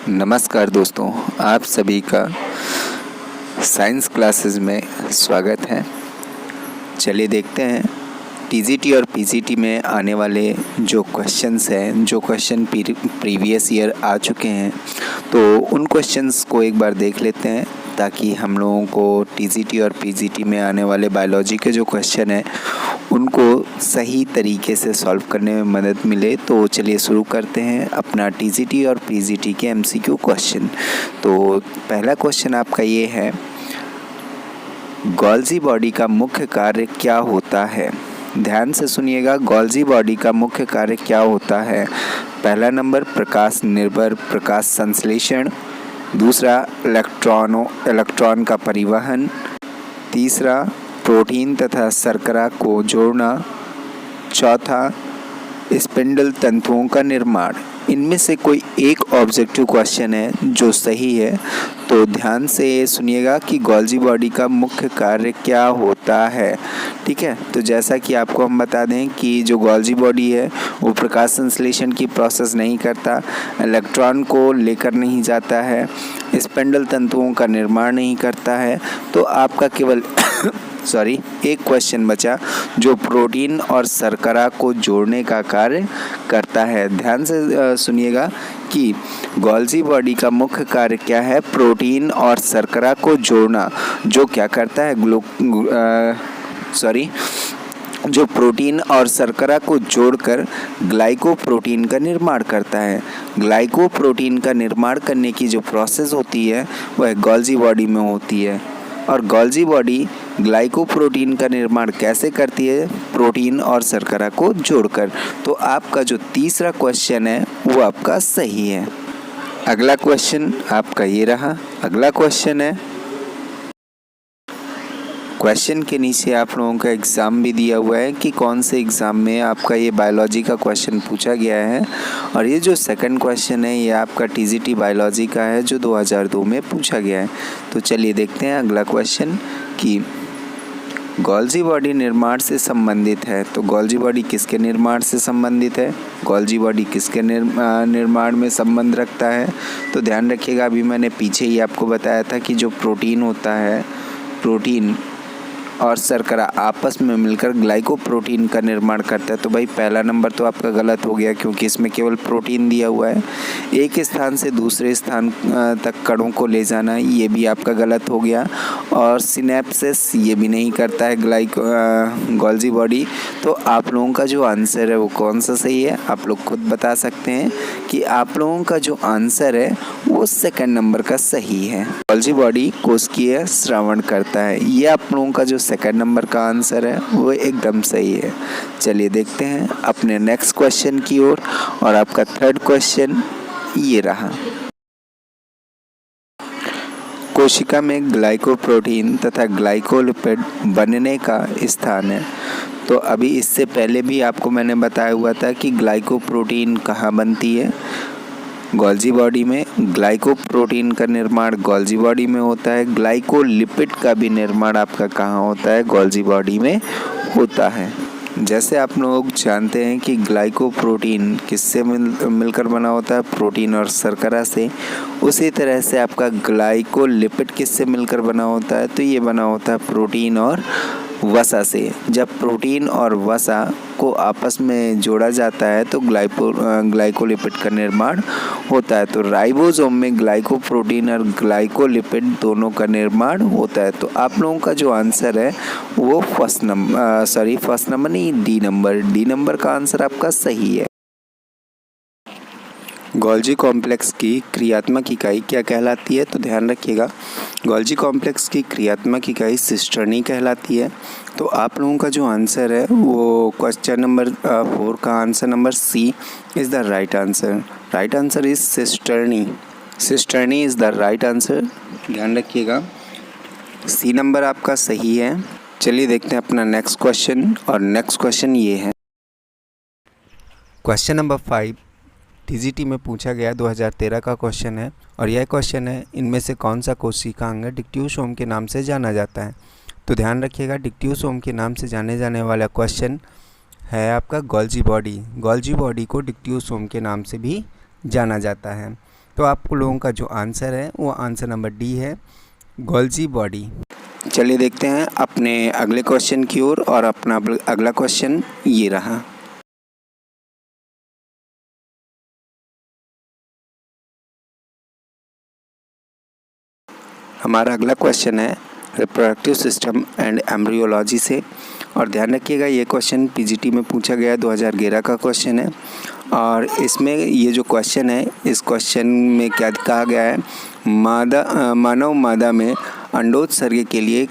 नमस्कार दोस्तों, आप सभी का साइंस क्लासेस में स्वागत है। चलिए देखते हैं टीजीटी और पीजीटी में आने वाले जो क्वेश्चंस हैं, जो क्वेश्चन प्रीवियस ईयर आ चुके हैं, तो उन क्वेश्चंस को एक बार देख लेते हैं ताकि हम लोगों को टीजीटी और पीजीटी में आने वाले बायोलॉजी के जो क्वेश्चन हैं उनको सही तरीके से सॉल्व करने में मदद मिले। तो चलिए शुरू करते हैं अपना टीजीटी और पीजीटी के एमसीक्यू क्वेश्चन। तो पहला क्वेश्चन आपका ये है, गोल्जी बॉडी का मुख्य कार्य क्या होता है? ध्यान से सुनिएगा, गोल्जी बॉडी का मुख्य कार्य क्या होता है? पहला नंबर प्रकाश निर्भर प्रकाश संश्लेषण, दूसरा इलेक्ट्रॉन का परिवहन, तीसरा प्रोटीन तथा शर्करा को जोड़ना, चौथा स्पिंडल तंतुओं का निर्माण। इनमें से कोई एक ऑब्जेक्टिव क्वेश्चन है जो सही है। तो ध्यान से सुनिएगा कि गोल्जी बॉडी का मुख्य कार्य क्या होता है। ठीक है, तो जैसा कि आपको हम बता दें कि जो गोल्जी बॉडी है वो प्रकाश संश्लेषण की प्रोसेस नहीं करता, इलेक्ट्रॉन को लेकर नहीं जाता है, स्पिंडल तंतुओं का निर्माण नहीं करता है। तो आपका केवल एक क्वेश्चन बचा जो प्रोटीन और शर्करा को जोड़ने का कार्य करता है। ध्यान से सुनिएगा कि गोल्जी बॉडी का मुख्य कार्य क्या है? प्रोटीन और शर्करा को जोड़ना। जो क्या करता है? जो प्रोटीन और शर्करा को जोड़कर ग्लाइकोप्रोटीन का निर्माण करता है। ग्लाइकोप्रोटीन का निर्माण करने की जो प्रोसेस होती है वह गोल्जी बॉडी में होती है। और गोल्जी बॉडी ग्लाइकोप्रोटीन का निर्माण कैसे करती है? प्रोटीन और शर्करा को जोड़कर। तो आपका जो तीसरा क्वेश्चन है वो आपका सही है। अगला क्वेश्चन आपका ये रहा। अगला क्वेश्चन है, क्वेश्चन के नीचे आप लोगों का एग्ज़ाम भी दिया हुआ है कि कौन से एग्ज़ाम में आपका ये बायोलॉजी का क्वेश्चन पूछा गया है। और ये जो सेकंड क्वेश्चन है ये आपका टीजीटी बायोलॉजी का है जो 2002 में पूछा गया है। तो चलिए देखते हैं अगला क्वेश्चन कि गोल्जी बॉडी निर्माण से संबंधित है। तो गोल्जी बॉडी किसके निर्माण से संबंधित है? गोल्जी बॉडी किसके निर्माण में संबंध रखता है? तो ध्यान रखिएगा, अभी मैंने पीछे ही आपको बताया था कि जो प्रोटीन होता है, प्रोटीन और शर्करा आपस में मिलकर ग्लाइकोप्रोटीन का निर्माण करता है। तो भाई पहला नंबर तो आपका गलत हो गया क्योंकि इसमें केवल प्रोटीन दिया हुआ है। एक स्थान से दूसरे स्थान तक कणों को ले जाना, ये भी आपका गलत हो गया। और सिनेप्सिस ये भी नहीं करता है गोल्जी बॉडी। तो आप लोगों का जो आंसर है वो कौन सा सही है? आप लोग खुद बता सकते हैं कि आप लोगों का जो आंसर है वो सेकंड नंबर का सही है। गोल्जी बॉडी कोशिकीय स्रावण करता है। ये आप लोगों का जो सेकंड नंबर का आंसर है वो एकदम सही है। चलिए देखते हैं अपने नेक्स्ट क्वेश्चन की ओर। और आपका थर्ड क्वेश्चन ये रहा, कोशिका में ग्लाइकोप्रोटीन तथा ग्लाइकोलिपिड बनने का स्थान है। तो अभी इससे पहले भी आपको मैंने बताया हुआ था कि ग्लाइकोप्रोटीन कहाँ बनती है? गोल्जी बॉडी में। ग्लाइकोप्रोटीन का निर्माण गोल्जी बॉडी में होता है। ग्लाइकोलिपिड का भी निर्माण आपका कहाँ होता है? गोल्जी बॉडी में होता है। जैसे आप लोग जानते हैं कि ग्लाइकोप्रोटीन किससे मिलकर बना होता है? प्रोटीन और शर्करा से। उसी तरह से आपका ग्लाइकोलिपिड किससे मिलकर बना होता है? तो ये बना होता है प्रोटीन और वसा से। जब प्रोटीन और वसा को आपस में जोड़ा जाता है तो ग्लाइकोलिपिड का निर्माण होता है। तो राइबोसोम में ग्लाइकोप्रोटीन और ग्लाइकोलिपिड दोनों का निर्माण होता है। तो आप लोगों का जो आंसर है वो डी नंबर का आंसर आपका सही है। गोल्जी कॉम्प्लेक्स की क्रियात्मक इकाई क्या कहलाती है? तो ध्यान रखिएगा, गोल्जी कॉम्प्लेक्स की क्रियात्मक इकाई सिस्टर्नी कहलाती है। तो आप लोगों का जो आंसर है वो क्वेश्चन नंबर 4 का answer number C is the right answer. Right answer is cisternae. Cisternae is the right answer. ध्यान रखिएगा, सी नंबर आपका सही है। चलिए देखते हैं अपना नेक्स्ट क्वेश्चन। और नेक्स्ट क्वेश्चन ये है, क्वेश्चन नंबर 5 टीजीटी में पूछा गया 2013 का क्वेश्चन है। और यह क्वेश्चन है, इनमें से कौन सा कोशिका अंग डिक्ट्यूसोम के नाम से जाना जाता है? तो ध्यान रखिएगा, डिक्ट्यूसोम के नाम से जाने जाने वाला क्वेश्चन है आपका गोल्जी बॉडी। गोल्जी बॉडी को डिक्ट्यूसोम के नाम से भी जाना जाता है। तो आप लोगों का जो आंसर है वो आंसर नंबर डी है, गोल्जी बॉडी। चलिए देखते हैं अपने अगले क्वेश्चन की ओर, और अपना अगला क्वेश्चन ये रहा। हमारा अगला क्वेश्चन है रिप्रोडक्टिव सिस्टम एंड एम्ब्रियोलॉजी से, और ध्यान रखिएगा ये क्वेश्चन पीजीटी में पूछा गया है, 2011 का क्वेश्चन है। और इसमें ये जो क्वेश्चन है, इस क्वेश्चन में क्या कहा गया है, मानव मादा में अंडोत्सर्ग के लिए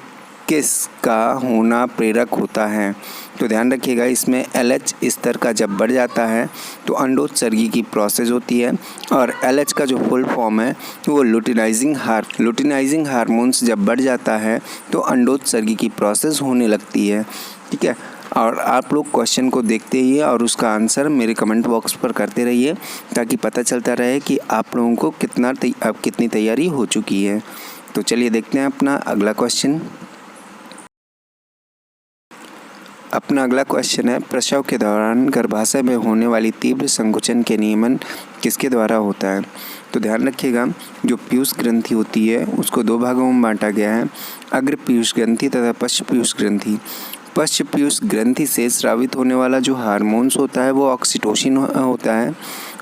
किसका होना प्रेरक होता है। तो ध्यान रखिएगा इसमें LH स्तर का जब बढ़ जाता है तो अंडोत्सर्गी की प्रोसेस होती है, और LH का जो फुल फॉर्म है वो लुटिनाइजिंग हार्मोन्स जब बढ़ जाता है तो अंडोत्सर्गी की प्रोसेस होने लगती है। ठीक है, और आप लोग क्वेश्चन को देखते ही और उसका आंसर मेरे कमेंट बॉक्स पर करते रहिए, ताकि पता चलता रहे कि आप लोगों को कितनी तैयारी हो चुकी है। तो चलिए देखते हैं अपना अगला क्वेश्चन। अपना अगला क्वेश्चन है, प्रसव के दौरान गर्भाशय में होने वाली तीव्र संकुचन के नियमन किसके द्वारा होता है। तो ध्यान रखिएगा जो पीयूष ग्रंथि होती है उसको दो भागों में बांटा गया है, अग्र पीयूष ग्रंथि तथा पश्च पीयूष ग्रंथि। पश्च पीयूष ग्रंथि से स्रावित होने वाला जो हार्मोन्स होता है वो ऑक्सीटोसिन होता है,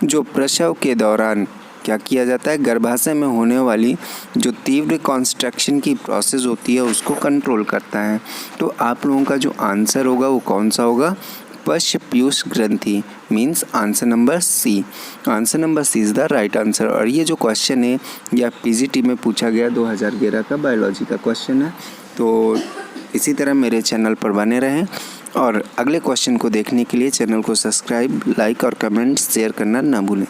जो प्रसव के दौरान क्या किया जाता है, गर्भाशय में होने वाली जो तीव्र कॉन्स्ट्रक्शन की प्रोसेस होती है उसको कंट्रोल करता है। तो आप लोगों का जो आंसर होगा वो कौन सा होगा, पश्च पीयूष ग्रंथि, means answer number C. Answer number C is the right answer. और ये जो क्वेश्चन है यह पीजीटी में पूछा गया 2011 का बायोलॉजी का क्वेश्चन है। तो इसी तरह मेरे चैनल पर बने रहें, और अगले क्वेश्चन को देखने के लिए चैनल को सब्सक्राइब, लाइक और कमेंट शेयर करना ना भूलें।